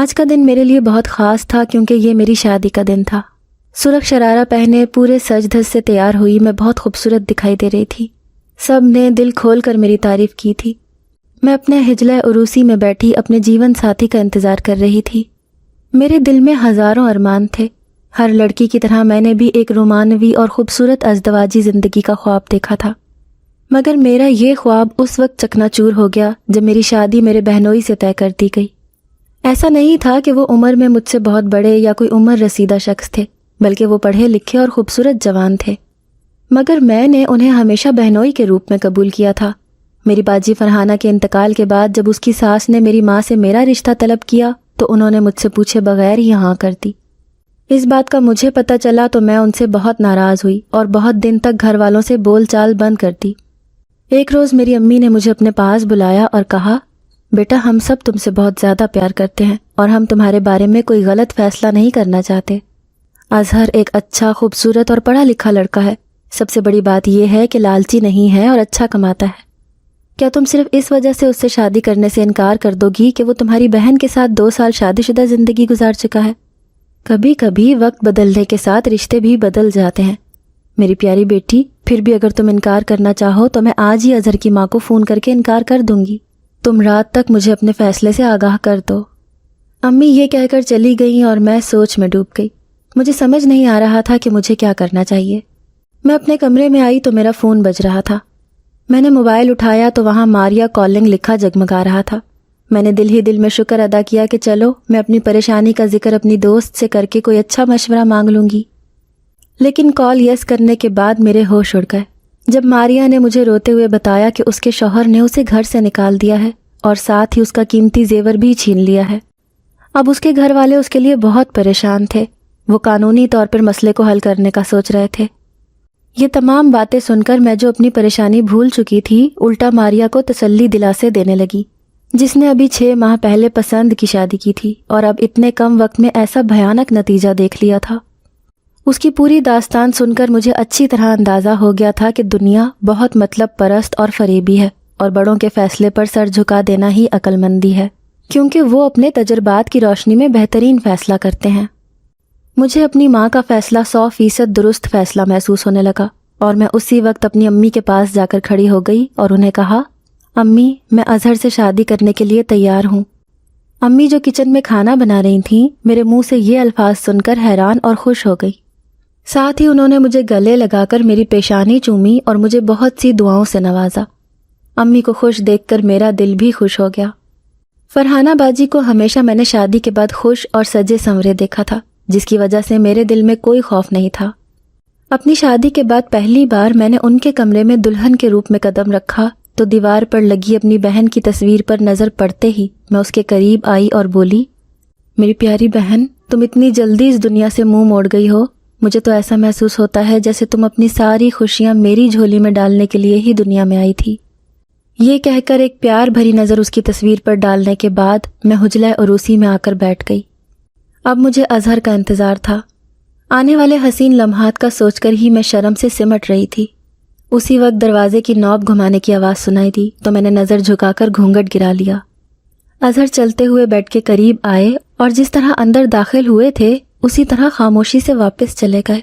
آج کا دن میرے لیے بہت خاص تھا کیونکہ یہ میری شادی کا دن تھا۔ سرخ شرارہ پہنے پورے سج دھج سے تیار ہوئی میں بہت خوبصورت دکھائی دے رہی تھی۔ سب نے دل کھول کر میری تعریف کی تھی۔ میں اپنے حجلہ عروسی میں بیٹھی اپنے جیون ساتھی کا انتظار کر رہی تھی۔ میرے دل میں ہزاروں ارمان تھے۔ ہر لڑکی کی طرح میں نے بھی ایک رومانوی اور خوبصورت ازدواجی زندگی کا خواب دیکھا تھا، مگر میرا یہ خواب اس وقت چکنا چور ہو گیا جب میری شادی میرے بہنوئی سے طے کر دی گئی۔ ایسا نہیں تھا کہ وہ عمر میں مجھ سے بہت بڑے یا کوئی عمر رسیدہ شخص تھے، بلکہ وہ پڑھے لکھے اور خوبصورت جوان تھے، مگر میں نے انہیں ہمیشہ بہنوئی کے روپ میں قبول کیا تھا۔ میری باجی فرحانہ کے انتقال کے بعد جب اس کی ساس نے میری ماں سے میرا رشتہ طلب کیا تو انہوں نے مجھ سے پوچھے بغیر ہی ہاں کر دی۔ اس بات کا مجھے پتہ چلا تو میں ان سے بہت ناراض ہوئی اور بہت دن تک گھر والوں سے بول چال بند کر دی۔ ایک روز میری امی نے مجھے اپنے پاس بلایا اور کہا، بیٹا ہم سب تم سے بہت زیادہ پیار کرتے ہیں اور ہم تمہارے بارے میں کوئی غلط فیصلہ نہیں کرنا چاہتے۔ اظہر ایک اچھا، خوبصورت اور پڑھا لکھا لڑکا ہے۔ سب سے بڑی بات یہ ہے کہ لالچی نہیں ہے اور اچھا کماتا ہے۔ کیا تم صرف اس وجہ سے اس سے شادی کرنے سے انکار کر دو گی کہ وہ تمہاری بہن کے ساتھ 2 سال شادی شدہ زندگی گزار چکا ہے؟ کبھی کبھی وقت بدلنے کے ساتھ رشتے بھی بدل جاتے ہیں میری پیاری بیٹی، پھر بھی اگر تم انکار کرنا چاہو تو میں آج ہی اظہر کی ماں کو فون کر کے انکار کر دوں گی۔ تم رات تک مجھے اپنے فیصلے سے آگاہ کر دو۔ امی یہ کہہ کر چلی گئیں اور میں سوچ میں ڈوب گئی۔ مجھے سمجھ نہیں آ رہا تھا کہ مجھے کیا کرنا چاہیے۔ میں اپنے کمرے میں آئی تو میرا فون بج رہا تھا۔ میں نے موبائل اٹھایا تو وہاں ماریا کالنگ لکھا جگمگا رہا تھا۔ میں نے دل ہی دل میں شکر ادا کیا کہ چلو میں اپنی پریشانی کا ذکر اپنی دوست سے کر کے کوئی اچھا مشورہ مانگ لوں گی۔ لیکن کال یس کرنے کے بعد میرے ہوش اڑ گئے جب ماریا نے مجھے روتے ہوئے بتایا کہ اس کے شوہر نے اسے گھر سے نکال دیا ہے اور ساتھ ہی اس کا قیمتی زیور بھی چھین لیا ہے۔ اب اس کے گھر والے اس کے لیے بہت پریشان تھے۔ وہ قانونی طور پر مسئلے کو حل کرنے کا سوچ رہے تھے۔ یہ تمام باتیں سن کر میں جو اپنی پریشانی بھول چکی تھی، الٹا ماریا کو تسلی دلاسے دینے لگی، جس نے ابھی 6 ماہ پہلے پسند کی شادی کی تھی اور اب اتنے کم وقت میں ایسا بھیانک نتیجہ دیکھ لیا تھا۔ اس کی پوری داستان سن کر مجھے اچھی طرح اندازہ ہو گیا تھا کہ دنیا بہت مطلب پرست اور فریبی ہے اور بڑوں کے فیصلے پر سر جھکا دینا ہی عقل مندی ہے، کیونکہ وہ اپنے تجربات کی روشنی میں بہترین فیصلہ کرتے ہیں۔ مجھے اپنی ماں کا فیصلہ 100% درست فیصلہ محسوس ہونے لگا اور میں اسی وقت اپنی امی کے پاس جا کر کھڑی ہو گئی اور انہیں کہا، امی میں اظہر سے شادی کرنے کے لیے تیار ہوں۔ امی جو کچن میں کھانا بنا رہی تھیں، میرے منہ سے یہ الفاظ سن کر حیران اور خوش ہو گئی۔ ساتھ ہی انہوں نے مجھے گلے لگا کر میری پیشانی چومی اور مجھے بہت سی دعاؤں سے نوازا۔ امی کو خوش دیکھ کر میرا دل بھی خوش ہو گیا۔ فرحانہ باجی کو ہمیشہ میں نے شادی کے بعد خوش اور سجے سنورے دیکھا تھا، جس کی وجہ سے میرے دل میں کوئی خوف نہیں تھا۔ اپنی شادی کے بعد پہلی بار میں نے ان کے کمرے میں دلہن کے روپ میں قدم رکھا تو دیوار پر لگی اپنی بہن کی تصویر پر نظر پڑتے ہی میں اس کے قریب آئی اور بولی، میری پیاری بہن، تم اتنی جلدی اس دنیا سے منہ موڑ گئی ہو۔ مجھے تو ایسا محسوس ہوتا ہے جیسے تم اپنی ساری خوشیاں میری جھولی میں ڈالنے کے لیے ہی دنیا میں آئی تھی۔ یہ کہہ کر ایک پیار بھری نظر اس کی تصویر پر ڈالنے کے بعد میں حجلہ عروسی میں آ کر بیٹھ گئی۔ اب مجھے اظہر کا انتظار تھا۔ آنے والے حسین لمحات کا سوچ کر ہی میں شرم سے سمٹ رہی تھی۔ اسی وقت دروازے کی نوب گھمانے کی آواز سنائی دی تو میں نے نظر جھکا کر گھونگھٹ گرا لیا۔ اظہر چلتے ہوئے بیڈ کے قریب آئے اور جس طرح اندر داخل ہوئے تھے اسی طرح خاموشی سے واپس چلے گئے۔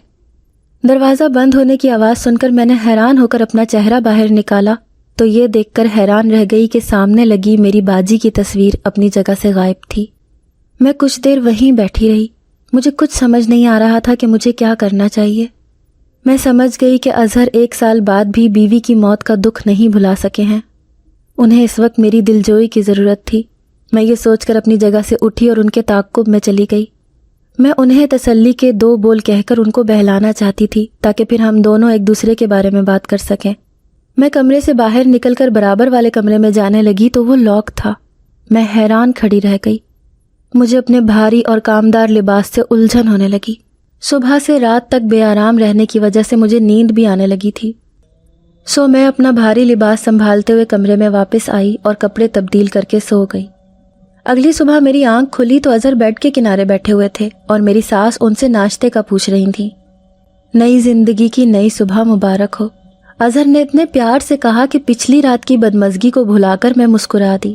دروازہ بند ہونے کی آواز سن کر میں نے حیران ہو کر اپنا چہرہ باہر نکالا تو یہ دیکھ کر حیران رہ گئی کہ سامنے لگی میری باجی کی تصویر اپنی جگہ سے غائب تھی۔ میں کچھ دیر وہیں بیٹھی رہی۔ مجھے کچھ سمجھ نہیں آ رہا تھا کہ مجھے کیا کرنا چاہیے۔ میں سمجھ گئی کہ اظہر 1 سال بعد بھی بیوی کی موت کا دکھ نہیں بھلا سکے ہیں۔ انہیں اس وقت میری دلجوئی کی ضرورت تھی۔ میں یہ سوچ کر اپنی جگہ سے اٹھی اور ان کے تعاقب میں چلی گئی۔ میں انہیں تسلی کے 2 بول کہہ کر ان کو بہلانا چاہتی تھی تاکہ پھر ہم دونوں ایک دوسرے کے بارے میں بات کر سکیں۔ میں کمرے سے باہر نکل کر برابر والے کمرے میں جانے لگی تو وہ لاک تھا۔ میں حیران کھڑی رہ گئی۔ مجھے اپنے بھاری اور کامدار لباس سے الجھن ہونے لگی۔ صبح سے رات تک بے آرام رہنے کی وجہ سے مجھے نیند بھی آنے لگی تھی۔ میں اپنا بھاری لباس سنبھالتے ہوئے کمرے میں واپس آئی اور کپڑے تبدیل کر کے سو گئی۔ اگلی صبح میری آنکھ کھلی تو اظہر بیڈ کے کنارے بیٹھے ہوئے تھے اور میری ساس ان سے ناشتے کا پوچھ رہی تھیں۔ نئی زندگی کی نئی صبح مبارک ہو، اظہر نے اتنے پیار سے کہا کہ پچھلی رات کی بدمزگی کو بھلا کر میں مسکرا دی۔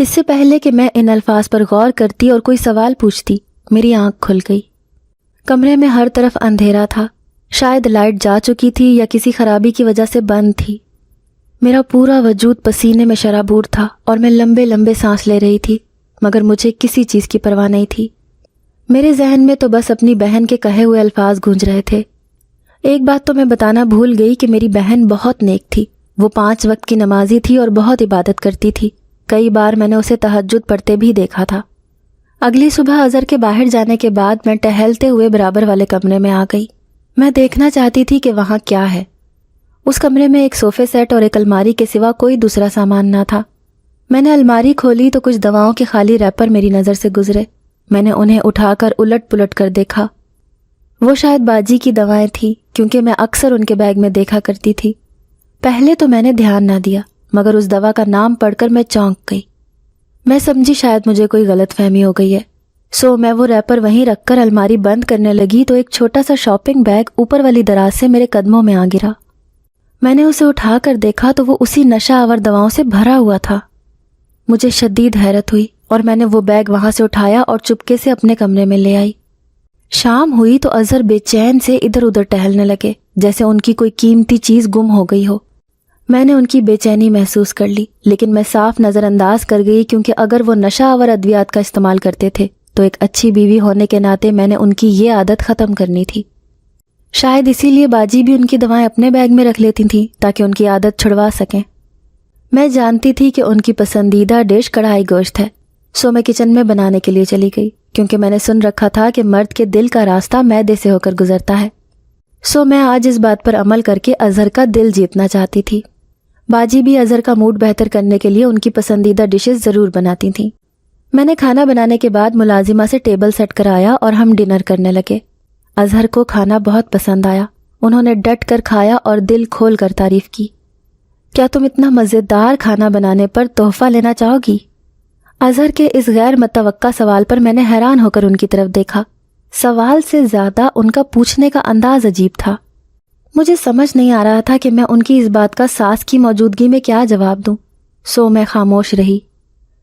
اس سے پہلے کہ میں ان الفاظ پر غور کرتی اور کوئی سوال پوچھتی، میری آنکھ کھل گئی۔ کمرے میں ہر طرف اندھیرا تھا، شاید لائٹ جا چکی تھی یا کسی خرابی کی وجہ سے بند تھی۔ میرا پورا وجود پسینے میں شرابور تھا اور میں لمبے لمبے سانس لے رہی تھی، مگر مجھے کسی چیز کی پرواہ نہیں تھی۔ میرے ذہن میں تو بس اپنی بہن کے کہے ہوئے الفاظ گونج رہے تھے۔ ایک بات تو میں بتانا بھول گئی کہ میری بہن بہت نیک تھی۔ وہ 5 وقت کی نمازی تھی اور بہت عبادت کرتی تھی۔ کئی بار میں نے اسے تہجد پڑھتے بھی دیکھا تھا۔ اگلی صبح اظہر کے باہر جانے کے بعد میں ٹہلتے ہوئے برابر والے کمرے میں آ گئی۔ میں دیکھنا چاہتی تھی کہ وہاں کیا ہے۔ اس کمرے میں ایک صوفے سیٹ اور ایک الماری کے سوا کوئی دوسرا سامان نہ تھا۔ میں نے الماری کھولی تو کچھ دواؤں کے خالی ریپر میری نظر سے گزرے۔ میں نے انہیں اٹھا کر الٹ پلٹ کر دیکھا۔ وہ شاید باجی کی دوائیں تھیں، کیونکہ میں اکثر ان کے بیگ میں دیکھا کرتی تھی۔ پہلے تو میں نے دھیان نہ دیا، مگر اس دوا کا نام پڑھ کر میں چونک گئی۔ میں سمجھی شاید مجھے کوئی غلط فہمی ہو گئی ہے، سو میں وہ ریپر وہیں رکھ کر الماری بند کرنے لگی تو ایک چھوٹا سا شاپنگ بیگ اوپر والی دراز سے میرے قدموں میں آ گرا۔ میں نے اسے اٹھا کر دیکھا تو وہ اسی نشہ آور دواؤں سے بھرا ہوا تھا۔ مجھے شدید حیرت ہوئی اور میں نے وہ بیگ وہاں سے اٹھایا اور چپکے سے اپنے کمرے میں لے آئی۔ شام ہوئی تو اظہر بے چین سے ادھر ادھر ٹہلنے لگے، جیسے ان کی کوئی قیمتی چیز گم ہو گئی ہو۔ میں نے ان کی بے چینی محسوس کر لی، لیکن میں صاف نظر انداز کر گئی، کیونکہ اگر وہ نشہ آور ادویات کا استعمال کرتے تھے تو ایک اچھی بیوی ہونے کے ناطے میں نے ان کی یہ عادت ختم کرنی تھی۔ شاید اسی لیے باجی بھی ان کی دوائیں اپنے بیگ میں رکھ لیتی تھیں تاکہ ان کی عادت چھڑوا سکیں۔ میں جانتی تھی کہ ان کی پسندیدہ ڈش کڑھائی گوشت ہے، سو میں کچن میں بنانے کے لیے چلی گئی، کیونکہ میں نے سن رکھا تھا کہ مرد کے دل کا راستہ معدے سے ہو کر گزرتا ہے۔ سو میں آج اس بات پر عمل کر کے اظہر کا دل جیتنا چاہتی تھی۔ باجی بھی اظہر کا موڈ بہتر کرنے کے لیے ان کی پسندیدہ ڈشز ضرور بناتی تھیں۔ میں نے کھانا بنانے کے بعد ملازمہ سے ٹیبل سیٹ کرایا اور ہم ڈنر کرنے لگے۔ اظہر کو کھانا بہت پسند آیا، انہوں نے ڈٹ کر کھایا اور دل کھول کر تعریف کی۔ کیا تم اتنا مزیدار کھانا بنانے پر تحفہ لینا چاہو گی؟ اظہر کے اس غیر متوقع سوال پر میں نے حیران ہو کر ان کی طرف دیکھا۔ سوال سے زیادہ ان کا پوچھنے کا انداز عجیب تھا۔ مجھے سمجھ نہیں آ رہا تھا کہ میں ان کی اس بات کا ساس کی موجودگی میں کیا جواب دوں، سو میں خاموش رہی۔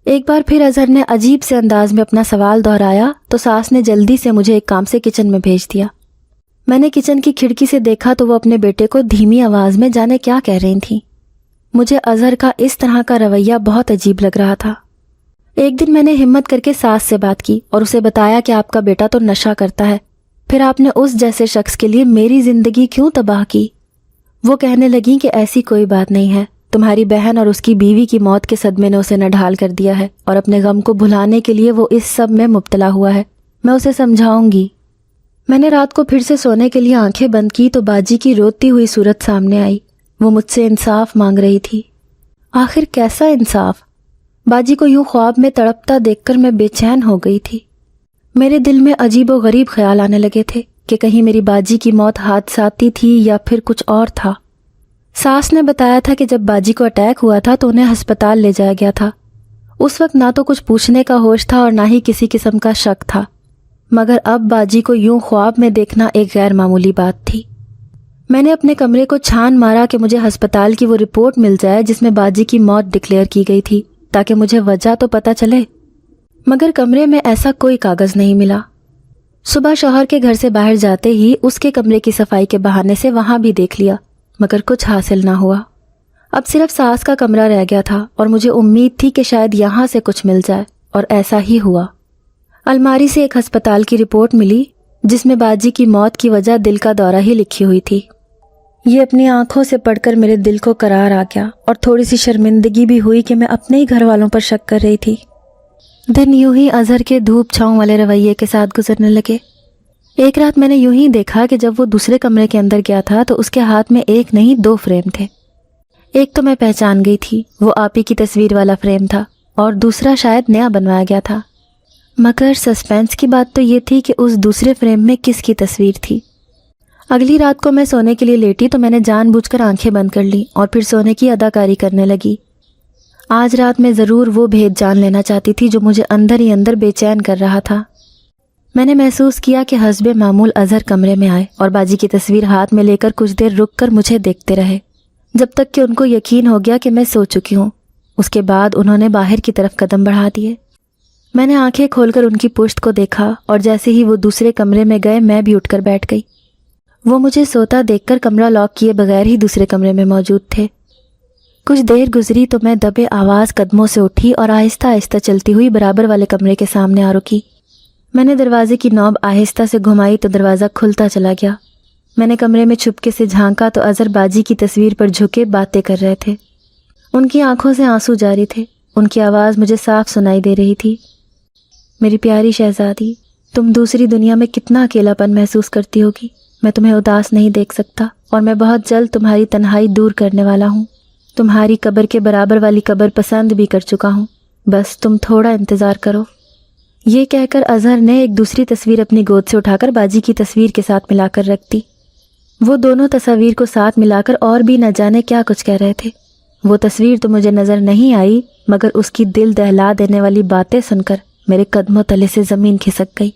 ایک بار پھر اظہر نے عجیب سے انداز میں اپنا سوال دہرایا تو ساس نے جلدی سے مجھے ایک کام سے کچن میں بھیج دیا۔ میں نے کچن کی کھڑکی سے دیکھا تو وہ اپنے بیٹے کو دھیمی آواز میں جانے کیا کہہ رہی تھیں۔ مجھے اظہر کا اس طرح کا رویہ بہت عجیب لگ رہا تھا۔ ایک دن میں نے ہمت کر کے ساس سے بات کی اور اسے بتایا کہ آپ کا بیٹا تو نشہ کرتا ہے، پھر آپ نے اس جیسے شخص کے لیے میری زندگی کیوں تباہ کی؟ وہ کہنے لگیں کہ ایسی کوئی بات نہیں ہے، تمہاری بہن اور اس کی بیوی کی موت کے صدمے نے اسے نڈھال کر دیا ہے اور اپنے غم کو بھلانے کے لیے وہ اس سب میں مبتلا ہوا ہے۔ میں اسے سمجھاؤں گی۔ میں نے رات کو پھر سے سونے کے لیے آنکھیں بند کی تو باجی کی روتی ہوئی صورت سامنے آئی۔ وہ مجھ سے انصاف مانگ رہی تھی۔ آخر کیسا انصاف؟ باجی کو یوں خواب میں تڑپتا دیکھ کر میں بے چین ہو گئی تھی۔ میرے دل میں عجیب و غریب خیال آنے لگے تھے کہ کہیں میری باجی کی موت حادثاتی تھی یا پھر کچھ اور تھا۔ ساس نے بتایا تھا کہ جب باجی کو اٹیک ہوا تھا تو انہیں ہسپتال لے جایا گیا تھا۔ اس وقت نہ تو کچھ پوچھنے کا ہوش تھا اور نہ ہی کسی قسم کا شک تھا، مگر اب باجی کو یوں خواب میں دیکھنا ایک غیر معمولی بات تھی۔ میں نے اپنے کمرے کو چھان مارا کہ مجھے ہسپتال کی وہ رپورٹ مل جائے جس میں باجی کی موت ڈکلیئر کی گئی تھی، تاکہ مجھے وجہ تو پتہ چلے، مگر کمرے میں ایسا کوئی کاغذ نہیں ملا۔ صبح شوہر کے گھر سے باہر جاتے ہی اس کے کمرے کی صفائی کے بہانے سے وہاں بھی دیکھ لیا، مگر کچھ حاصل نہ ہوا۔ اب صرف ساس کا کمرہ رہ گیا تھا اور مجھے امید تھی کہ شاید یہاں سے کچھ مل جائے، اور ایسا ہی ہوا۔ الماری سے ایک ہسپتال کی رپورٹ ملی جس میں باجی کی موت کی وجہ دل کا دورہ ہی لکھی ہوئی تھی۔ یہ اپنی آنکھوں سے پڑھ کر میرے دل کو قرار آ گیا اور تھوڑی سی شرمندگی بھی ہوئی کہ میں اپنے ہی گھر والوں پر شک کر رہی تھی۔ دن یوں ہی اظہر کے دھوپ چھاؤں والے رویے کے ساتھ گزرنے لگے۔ ایک رات میں نے یوں ہی دیکھا کہ جب وہ دوسرے کمرے کے اندر گیا تھا تو اس کے ہاتھ میں ایک نہیں 2 فریم تھے۔ ایک تو میں پہچان گئی تھی، وہ آپی کی تصویر والا فریم تھا، اور دوسرا شاید نیا بنوایا گیا تھا، مگر سسپینس کی بات تو یہ تھی کہ اس دوسرے فریم میں کس کی تصویر تھی۔ اگلی رات کو میں سونے کے لیے لیٹی تو میں نے جان بوجھ کر آنکھیں بند کر لی اور پھر سونے کی اداکاری کرنے لگی۔ آج رات میں ضرور وہ بھید جان لینا چاہتی تھی جو مجھے اندر ہی اندر بے چین کر رہا تھا۔ میں نے محسوس کیا کہ حسب معمول اظہر کمرے میں آئے اور باجی کی تصویر ہاتھ میں لے کر کچھ دیر رک کر مجھے دیکھتے رہے، جب تک کہ ان کو یقین ہو گیا کہ میں سو چکی ہوں۔ اس کے بعد انہوں نے باہر کی طرف قدم بڑھا دیے۔ میں نے آنکھیں کھول کر ان کی پشت کو دیکھا اور جیسے ہی وہ دوسرے کمرے میں گئے میں بھی اٹھ کر بیٹھ گئی۔ وہ مجھے سوتا دیکھ کر کمرہ لاک کیے بغیر ہی دوسرے کمرے میں موجود تھے۔ کچھ دیر گزری تو میں دبے آواز قدموں سے اٹھی اور آہستہ آہستہ چلتی ہوئی برابر والے کمرے کے سامنے آ رکی۔ میں نے دروازے کی نوب آہستہ سے گھمائی تو دروازہ کھلتا چلا گیا۔ میں نے کمرے میں چھپکے سے جھانکا تو اظہر باجی کی تصویر پر جھکے باتیں کر رہے تھے۔ ان کی آنکھوں سے آنسو جاری تھے۔ ان کی آواز مجھے صاف سنائی دے رہی تھی۔ میری پیاری شہزادی، تم دوسری دنیا میں کتنا اکیلا پن محسوس کرتی ہوگی۔ میں تمہیں اداس نہیں دیکھ سکتا اور میں بہت جلد تمہاری تنہائی دور کرنے والا ہوں۔ تمہاری قبر کے برابر والی قبر پسند بھی کر چکا ہوں، بس تم تھوڑا انتظار کرو۔ یہ کہہ کر اظہر نے ایک دوسری تصویر اپنی گود سے اٹھا کر باجی کی تصویر کے ساتھ ملا کر رکھ دی۔ وہ دونوں تصاویر کو ساتھ ملا کر اور بھی نہ جانے کیا کچھ کہہ رہے تھے۔ وہ تصویر تو مجھے نظر نہیں آئی، مگر اس کی دل دہلا دینے والی باتیں سن کر میرے قدموں تلے سے زمین کھسک گئی۔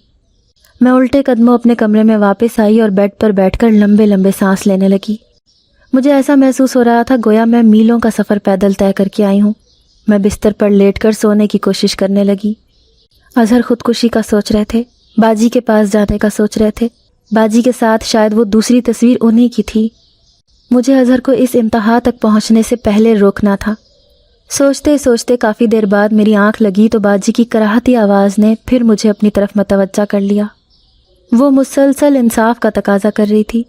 میں الٹے قدموں اپنے کمرے میں واپس آئی اور بیڈ پر بیٹھ کر لمبے لمبے سانس لینے لگی۔ مجھے ایسا محسوس ہو رہا تھا گویا میں میلوں کا سفر پیدل طے کر کے آئی ہوں۔ میں بستر پر لیٹ کر سونے کی کوشش کرنے لگی۔ اظہر خودکشی کا سوچ رہے تھے، باجی کے پاس جانے کا سوچ رہے تھے۔ باجی کے ساتھ شاید وہ دوسری تصویر انہی کی تھی۔ مجھے اظہر کو اس انتہا تک پہنچنے سے پہلے روکنا تھا۔ سوچتے سوچتے کافی دیر بعد میری آنکھ لگی تو باجی کی کراہتی آواز نے پھر مجھے اپنی طرف متوجہ کر لیا۔ وہ مسلسل انصاف کا تقاضا کر رہی تھی۔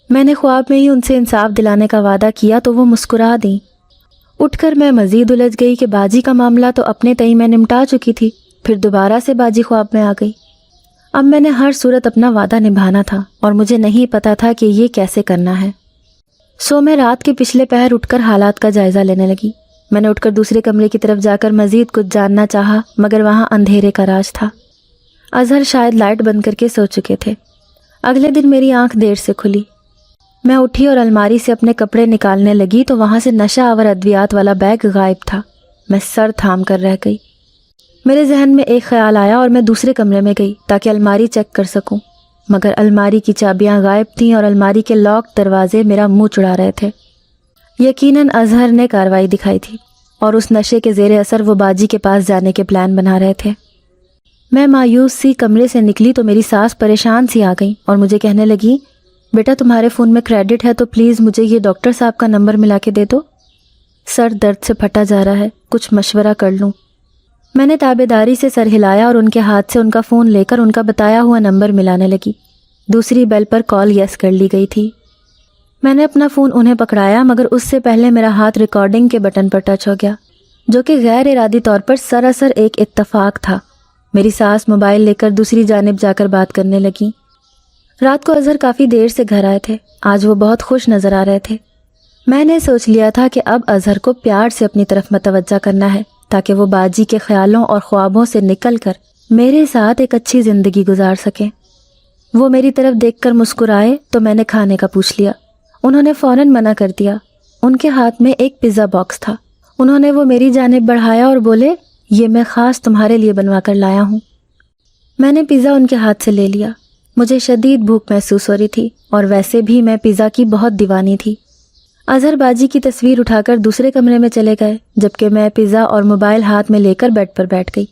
میں نے خواب میں ہی ان سے انصاف دلانے کا وعدہ کیا تو وہ مسکرا دیں۔ اٹھ کر میں مزید الجھ گئی کہ باجی کا معاملہ تو اپنے تئیں میں نمٹا چکی تھی، پھر دوبارہ سے باجی خواب میں آ گئی۔ اب میں نے ہر صورت اپنا وعدہ نبھانا تھا اور مجھے نہیں پتا تھا کہ یہ کیسے کرنا ہے۔ سو میں رات کے پچھلے پہر اٹھ کر حالات کا جائزہ لینے لگی۔ میں نے اٹھ کر دوسرے کمرے کی طرف جا کر مزید کچھ جاننا چاہا، مگر وہاں اندھیرے کا راج تھا۔ اظہر شاید لائٹ بند کر کے سو چکے تھے۔ اگلے دن میری آنکھ دیر سے کھلی۔ میں اٹھی اور الماری سے اپنے کپڑے نکالنے لگی تو وہاں سے نشہ آور ادویات والا بیگ غائب تھا۔ میں سر تھام کر رہ گئی۔ میرے ذہن میں ایک خیال آیا اور میں دوسرے کمرے میں گئی تاکہ الماری چیک کر سکوں، مگر الماری کی چابیاں غائب تھیں اور الماری کے لاک دروازے میرا منہ چڑھا رہے تھے۔ یقیناً اظہر نے کارروائی دکھائی تھی اور اس نشے کے زیر اثر وہ باجی کے پاس جانے کے پلان بنا رہے تھے۔ میں مایوس سی کمرے سے نکلی تو میری ساس پریشان سی آ گئی اور مجھے کہنے لگی، بیٹا تمہارے فون میں کریڈٹ ہے تو پلیز مجھے یہ ڈاکٹر صاحب کا نمبر ملا کے دے دو۔ سر درد سے پھٹا جا رہا ہے، کچھ مشورہ کر لوں۔ میں نے تابعداری سے سر ہلایا اور ان کے ہاتھ سے ان کا فون لے کر ان کا بتایا ہوا نمبر ملانے لگی۔ دوسری بیل پر کال یس کر لی گئی تھی۔ میں نے اپنا فون انہیں پکڑایا مگر اس سے پہلے میرا ہاتھ ریکارڈنگ کے بٹن پر ٹچ ہو گیا، جو کہ غیر ارادی طور پر سراسر ایک اتفاق تھا۔ میری ساس موبائل لے کر دوسری جانب جا کر بات کرنے لگی۔ رات کو اظہر کافی دیر سے گھر آئے تھے۔ آج وہ بہت خوش نظر آ رہے تھے۔ میں نے سوچ لیا تھا کہ اب اظہر کو پیار سے اپنی طرف متوجہ کرنا ہے تاکہ وہ باجی کے خیالوں اور خوابوں سے نکل کر میرے ساتھ ایک اچھی زندگی گزار سکیں۔ وہ میری طرف دیکھ کر مسکرائے تو میں نے کھانے کا پوچھ لیا۔ انہوں نے فوراً منع کر دیا۔ ان کے ہاتھ میں ایک پیزا باکس تھا۔ انہوں نے وہ میری جانب بڑھایا اور بولے، یہ میں خاص تمہارے لیے بنوا کر لایا ہوں۔ میں نے پیزا ان کے ہاتھ سے لے لیا۔ مجھے شدید بھوک محسوس ہو رہی تھی اور ویسے بھی میں پیزا کی بہت دیوانی تھی۔ اظہر باجی کی تصویر اٹھا کر دوسرے کمرے میں چلے گئے جبکہ میں پیزا اور موبائل ہاتھ میں لے کر بیڈ پر بیٹھ گئی۔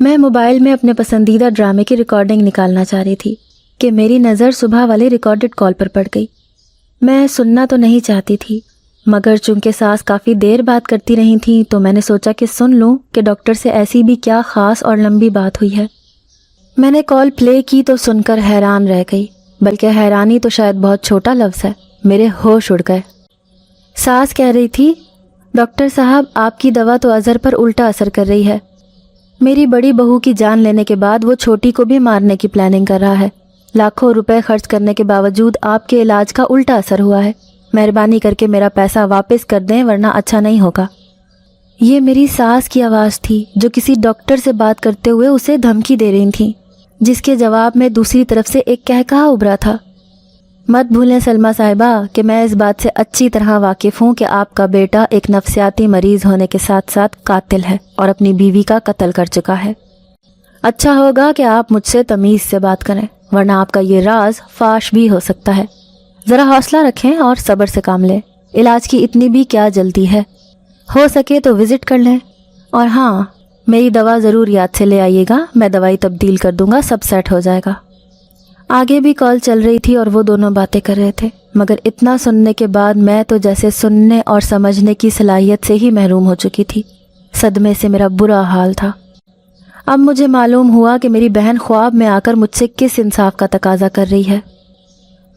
میں موبائل میں اپنے پسندیدہ ڈرامے کی ریکارڈنگ نکالنا چاہ رہی تھی کہ میری نظر صبح والے ریکارڈڈ کال پر پڑ گئی۔ میں سننا تو نہیں چاہتی تھی مگر چونکہ ساس کافی دیر بات کرتی رہی تھیں تو میں نے سوچا کہ سن لوں کہ ڈاکٹر سے ایسی بھی کیا خاص اور لمبی بات ہوئی ہے۔ میں نے کال پلے کی تو سن کر حیران رہ گئی، بلکہ حیرانی تو شاید بہت چھوٹا لفظ ہے۔ میرے ہوش اڑ گئے۔ ساس کہہ رہی تھی، ڈاکٹر صاحب آپ کی دوا تو اظہر پر الٹا اثر کر رہی ہے۔ میری بڑی بہو کی جان لینے کے بعد وہ چھوٹی کو بھی مارنے کی پلاننگ کر رہا ہے۔ لاکھوں روپے خرچ کرنے کے باوجود آپ کے علاج کا الٹا اثر ہوا ہے۔ مہربانی کر کے میرا پیسہ واپس کر دیں ورنہ اچھا نہیں ہوگا۔ یہ میری ساس کی آواز تھی جو کسی ڈاکٹر سے بات کرتے ہوئے اسے دھمکی دے رہی تھیں، جس کے جواب میں دوسری طرف سے ایک کہا ابھرا تھا، مت بھولیں سلمہ صاحبہ کہ میں اس بات سے اچھی طرح واقف ہوں کہ آپ کا بیٹا ایک نفسیاتی مریض ہونے کے ساتھ ساتھ قاتل ہے اور اپنی بیوی کا قتل کر چکا ہے۔ اچھا ہوگا کہ آپ مجھ سے تمیز سے بات کریں ورنہ آپ کا یہ راز فاش بھی ہو سکتا ہے۔ ذرا حوصلہ رکھیں اور صبر سے کام لیں۔ علاج کی اتنی بھی کیا جلدی ہے۔ ہو سکے تو وزٹ کر لیں، اور ہاں میری دوا ضرور یاد سے لے آئیے گا، میں دوائی تبدیل کر دوں گا، سب سیٹ ہو جائے گا۔ آگے بھی کال چل رہی تھی اور وہ دونوں باتیں کر رہے تھے، مگر اتنا سننے کے بعد میں تو جیسے سننے اور سمجھنے کی صلاحیت سے ہی محروم ہو چکی تھی۔ صدمے سے میرا برا حال تھا۔ اب مجھے معلوم ہوا کہ میری بہن خواب میں آ کر مجھ سے کس انصاف کا تقاضا کر رہی ہے۔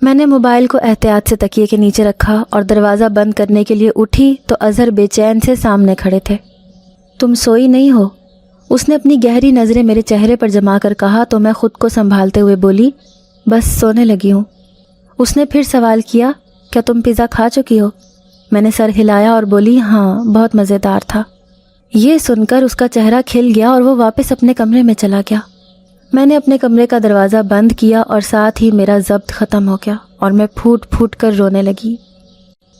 میں نے موبائل کو احتیاط سے تکیے کے نیچے رکھا اور دروازہ بند کرنے کے لیے اٹھی تو اظہر بے چین سے سامنے کھڑے تھے۔ تم سوئی نہیں ہو؟ اس نے اپنی گہری نظریں میرے چہرے پر جما کر کہا تو میں خود کو سنبھالتے ہوئے بولی، بس سونے لگی ہوں۔ اس نے پھر سوال کیا، کیا تم پیزا کھا چکی ہو؟ میں نے سر ہلایا اور بولی، ہاں بہت مزیدار تھا۔ یہ سن کر اس کا چہرہ کھل گیا اور وہ واپس اپنے کمرے میں چلا گیا۔ میں نے اپنے کمرے کا دروازہ بند کیا اور ساتھ ہی میرا ضبط ختم ہو گیا اور میں پھوٹ پھوٹ کر رونے لگی۔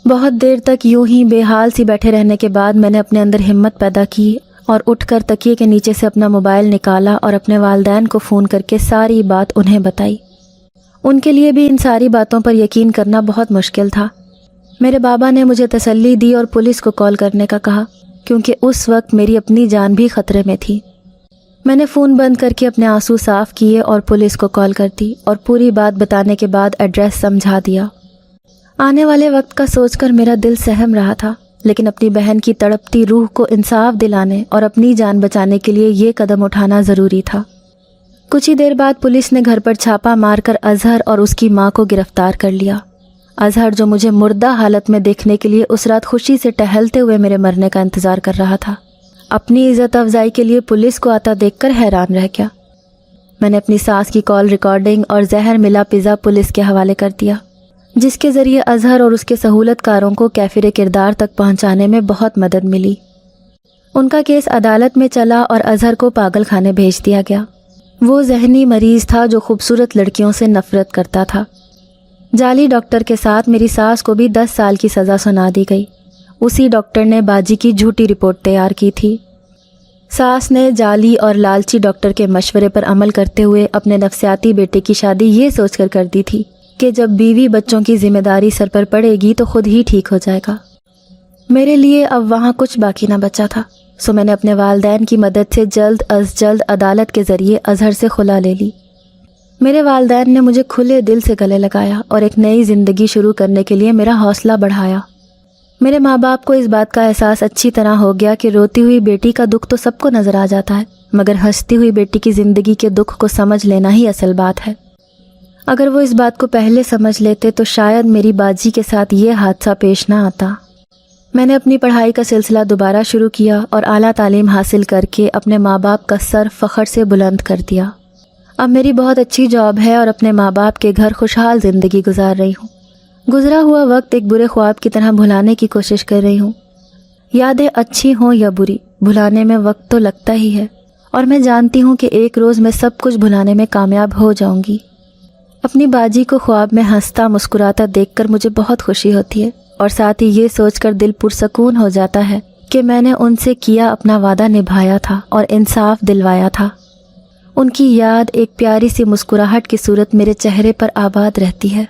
بہت دیر تک یوں ہی بے حال سی بیٹھے رہنے کے بعد میں نے اپنے اندر ہمت پیدا کی اور اٹھ کر تکیے کے نیچے سے اپنا موبائل نکالا اور اپنے والدین کو فون کر کے ساری بات انہیں بتائی۔ ان کے لیے بھی ان ساری باتوں پر یقین کرنا بہت مشکل تھا۔ میرے بابا نے مجھے تسلی دی اور پولیس کو کال کرنے کا کہا، کیونکہ اس وقت میری اپنی جان بھی خطرے میں تھی۔ میں نے فون بند کر کے اپنے آنسو صاف کیے اور پولیس کو کال کر دی اور پوری بات بتانے کے بعد ایڈریس سمجھا دیا۔ آنے والے وقت کا سوچ کر میرا دل سہم رہا تھا، لیکن اپنی بہن کی تڑپتی روح کو انصاف دلانے اور اپنی جان بچانے کے لیے یہ قدم اٹھانا ضروری تھا۔ کچھ ہی دیر بعد پولیس نے گھر پر چھاپا مار کر اظہر اور اس کی ماں کو گرفتار کر لیا۔ اظہر جو مجھے مردہ حالت میں دیکھنے کے لیے اس رات خوشی سے ٹہلتے ہوئے میرے مرنے کا انتظار کر رہا تھا، اپنی عزت افزائی کے لیے پولیس کو آتا دیکھ کر حیران رہ گیا۔ میں نے اپنی ساس کی کال ریکارڈنگ اور زہر ملا پیزا پولیس کے حوالے کر دیا، جس کے ذریعے اظہر اور اس کے سہولت کاروں کو کیفر کردار تک پہنچانے میں بہت مدد ملی۔ ان کا کیس عدالت میں چلا اور اظہر کو پاگل خانے بھیج دیا گیا۔ وہ ذہنی مریض تھا جو خوبصورت لڑکیوں سے نفرت کرتا تھا۔ جعلی ڈاکٹر کے ساتھ میری ساس کو بھی 10 سال کی سزا سنا دی گئی۔ اسی ڈاکٹر نے باجی کی جھوٹی رپورٹ تیار کی تھی۔ ساس نے جعلی اور لالچی ڈاکٹر کے مشورے پر عمل کرتے ہوئے اپنے نفسیاتی بیٹے کی شادی یہ سوچ کر دی تھی کہ جب بیوی بچوں کی ذمہ داری سر پر پڑے گی تو خود ہی ٹھیک ہو جائے گا۔ میرے لیے اب وہاں کچھ باقی نہ بچا تھا، سو میں نے اپنے والدین کی مدد سے جلد از جلد عدالت کے ذریعے اظہر سے خلا لے لی۔ میرے والدین نے مجھے کھلے دل سے گلے لگایا اور ایک نئی زندگی شروع کرنے کے لیے میرا حوصلہ بڑھایا۔ میرے ماں باپ کو اس بات کا احساس اچھی طرح ہو گیا کہ روتی ہوئی بیٹی کا دکھ تو سب کو نظر آ جاتا ہے، مگر ہنستی ہوئی بیٹی کی زندگی کے دکھ کو سمجھ لینا ہی اصل بات ہے۔ اگر وہ اس بات کو پہلے سمجھ لیتے تو شاید میری باجی کے ساتھ یہ حادثہ پیش نہ آتا۔ میں نے اپنی پڑھائی کا سلسلہ دوبارہ شروع کیا اور اعلیٰ تعلیم حاصل کر کے اپنے ماں باپ کا سر فخر سے بلند کر دیا۔ اب میری بہت اچھی جاب ہے اور اپنے ماں باپ کے گھر خوشحال زندگی گزار رہی ہوں۔ گزرا ہوا وقت ایک برے خواب کی طرح بھلانے کی کوشش کر رہی ہوں۔ یادیں اچھی ہوں یا بری، بھلانے میں وقت تو لگتا ہی ہے، اور میں جانتی ہوں کہ ایک روز میں سب کچھ بھلانے میں کامیاب ہو جاؤں گی۔ اپنی باجی کو خواب میں ہنستا مسکراتا دیکھ کر مجھے بہت خوشی ہوتی ہے، اور ساتھ ہی یہ سوچ کر دل پرسکون ہو جاتا ہے کہ میں نے ان سے کیا اپنا وعدہ نبھایا تھا اور انصاف دلوایا تھا۔ ان کی یاد ایک پیاری سی مسکراہٹ کی صورت میرے چہرے پر آباد رہتی ہے۔